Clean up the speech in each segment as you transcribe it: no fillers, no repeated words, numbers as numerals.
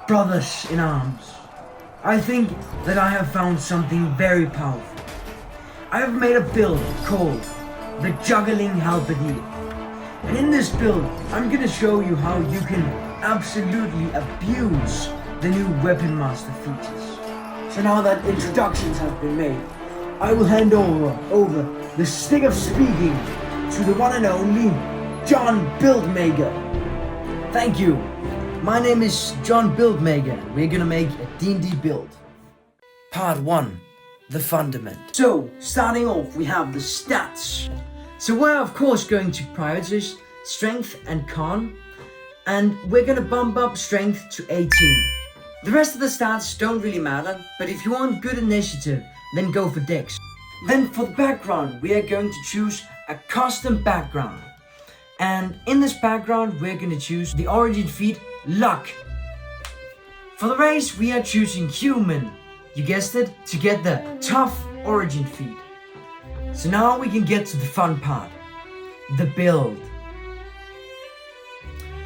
brothers in arms, I think that I have found something very powerful. I have made a build called the Juggling Halberdier. And in this build, I'm gonna show you how you can absolutely abuse the new Weapon Master features. So now that introductions have been made, I will hand over the stick of speaking to the one and only John Buildmaker. Thank you. My name is John Buildmaker. We're gonna make a D&D build. Part 1, the Fundament. So, starting off, we have the stats. So we're of course going to prioritize strength and con, and we're gonna bump up strength to 18. The rest of the stats don't really matter, but if you want good initiative, then go for Dex. Then for the background, we are going to choose a custom background. And in this background, we're going to choose the origin feat, Luck. For the race, we are choosing Human. You guessed it, to get the tough origin feat. So now we can get to the fun part, the build.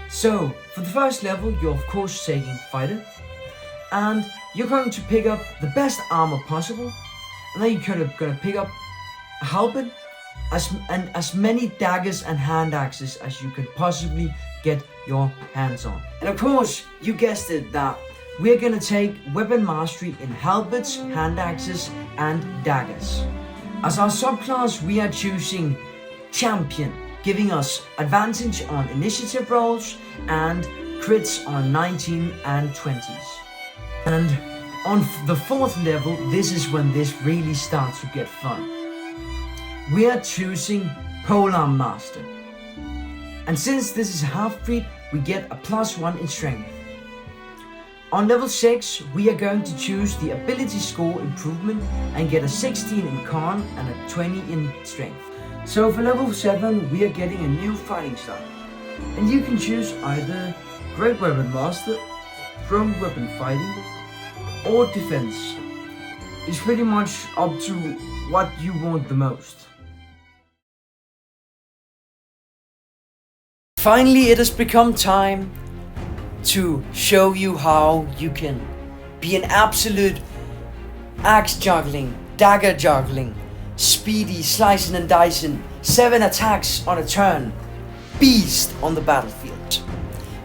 So, for the first level, you're of course taking Fighter. And you're going to pick up the best armor possible. And then you're gonna pick up a halberd and as many daggers and hand axes as you can possibly get your hands on. And of course, you guessed it, that we're gonna take weapon mastery in halberds, hand axes, and daggers. As our subclass, we are choosing Champion, giving us advantage on initiative rolls and crits on 19 and 20s. And on the 4th level, this is when this really starts to get fun. We are choosing Polar Master. And since this is a half-breed, we get a +1 in strength. On level 6, we are going to choose the ability score improvement and get a 16 in con and a 20 in strength. So for level 7, we are getting a new fighting style. And you can choose either Great Weapon Master, Thrown Weapon Fighting, or Defense. It's pretty much up to what you want the most. Finally, it has become time to show you how you can be an absolute axe juggling, dagger juggling, speedy slicing and dicing, 7 attacks on a turn, beast on the battlefield.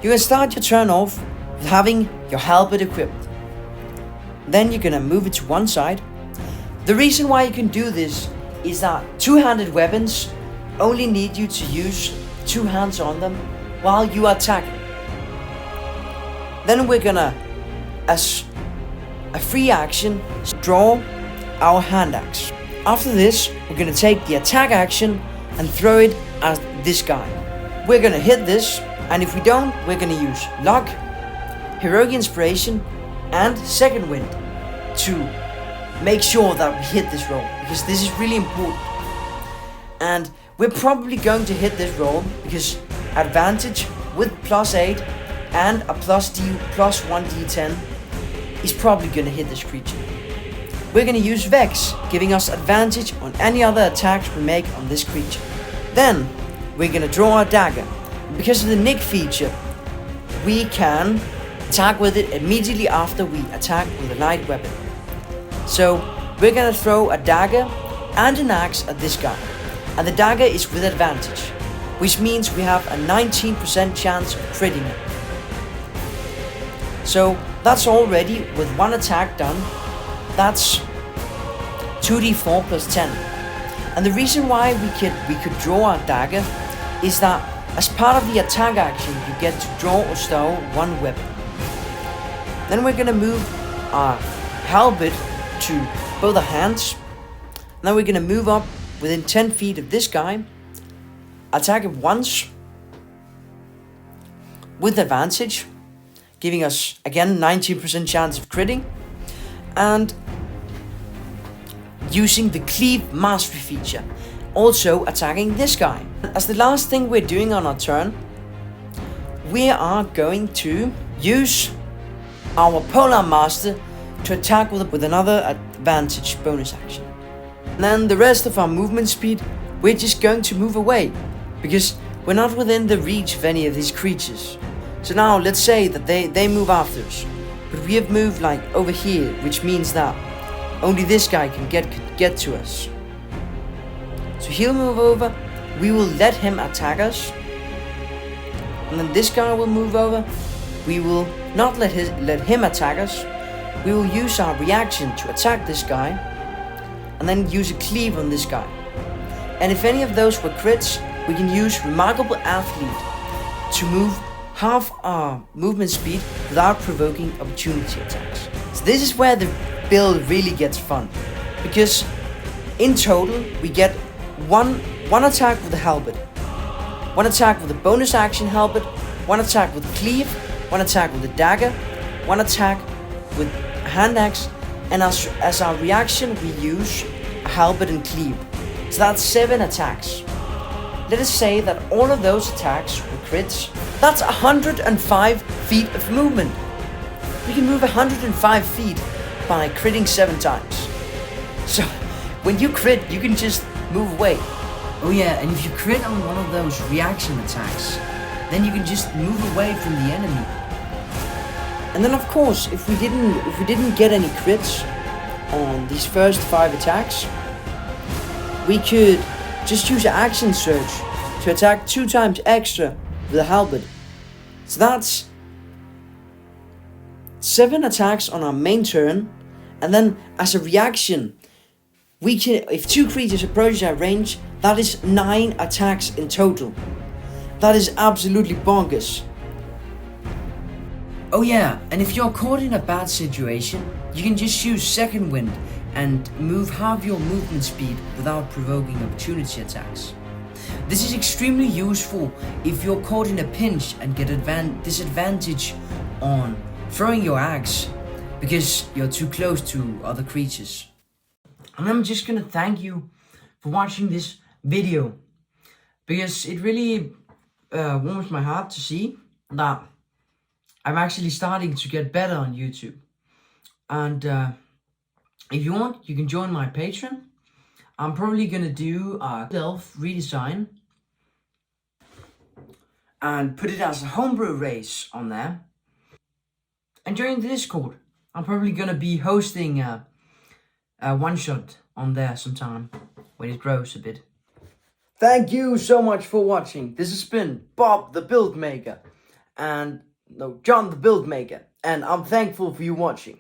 You can start your turn off with having your halberd equipped. Then you're gonna move it to one side. The reason why you can do this is that two-handed weapons only need you to use 2 hands on them while you are attacking. Then we're gonna, as a free action, draw our hand axe. After this, we're gonna take the attack action and throw it at this guy. We're gonna hit this, and if we don't, we're gonna use Luck, Heroic Inspiration, and Second Wind to make sure that we hit this roll, because this is really important. And we're probably going to hit this roll because advantage with +8 and a +1 d10 is probably going to hit this creature. We're going to use Vex, giving us advantage on any other attacks we make on this creature. Then we're going to draw a dagger. Because of the Nick feature, we can attack with it immediately after we attack with a light weapon. So we're gonna throw a dagger and an axe at this guy. And the dagger is with advantage, which means we have a 19% chance of critting it. So that's already with 1 attack done. That's 2d4 + 10. And the reason why we could draw a dagger is that as part of the attack action, you get to draw or stow 1 weapon. Then we're gonna move our halberd to both our hands. Now we're gonna move up within 10 feet of this guy, attack him once with advantage, giving us again 19% chance of critting, and using the Cleave Mastery feature, also attacking this guy. As the last thing we're doing on our turn, we are going to use our Polar Master to attack with another advantage bonus action. And then the rest of our movement speed, we're just going to move away, because we're not within the reach of any of these creatures. So now let's say that they move after us. but we have moved like over here, which means that only this guy can get to us. So he'll move over, we will let him attack us, and then this guy will move over, we will not let him attack us, we will use our reaction to attack this guy, and then use a cleave on this guy. And if any of those were crits, we can use Remarkable Athlete to move half our movement speed without provoking opportunity attacks. So this is where the build really gets fun, because in total we get one attack with the halberd, one attack with a bonus action halberd, one attack with a cleave, one attack with a dagger, one attack with a hand axe, and as our reaction we use a halberd and cleave. So that's 7 attacks. Let us say that all of those attacks were crits. That's 105 feet of movement. We can move 105 feet by critting 7 times. So when you crit, you can just move away. Oh yeah, and if you crit on one of those reaction attacks, then you can just move away from the enemy. And then of course, if we didn't get any crits on these first 5 attacks, we could just use an action surge to attack 2 times extra with a halberd. So that's 7 attacks on our main turn, and then as a reaction, we can, if 2 creatures approach our range, that is 9 attacks in total. That is absolutely bonkers. Oh yeah, and if you're caught in a bad situation, you can just use Second Wind and move half your movement speed without provoking opportunity attacks. This is extremely useful if you're caught in a pinch and get disadvantage on throwing your axe because you're too close to other creatures. And I'm just gonna thank you for watching this video, because it really warms my heart to see that I'm actually starting to get better on YouTube. And if you want, you can join my Patreon. I'm probably gonna do a self redesign and put it as a homebrew race on there. And join the Discord. I'm probably gonna be hosting a one shot on there sometime when it grows a bit. Thank you so much for watching. This has been Bob the Build Maker, and no, John the Build Maker, and I'm thankful for you watching.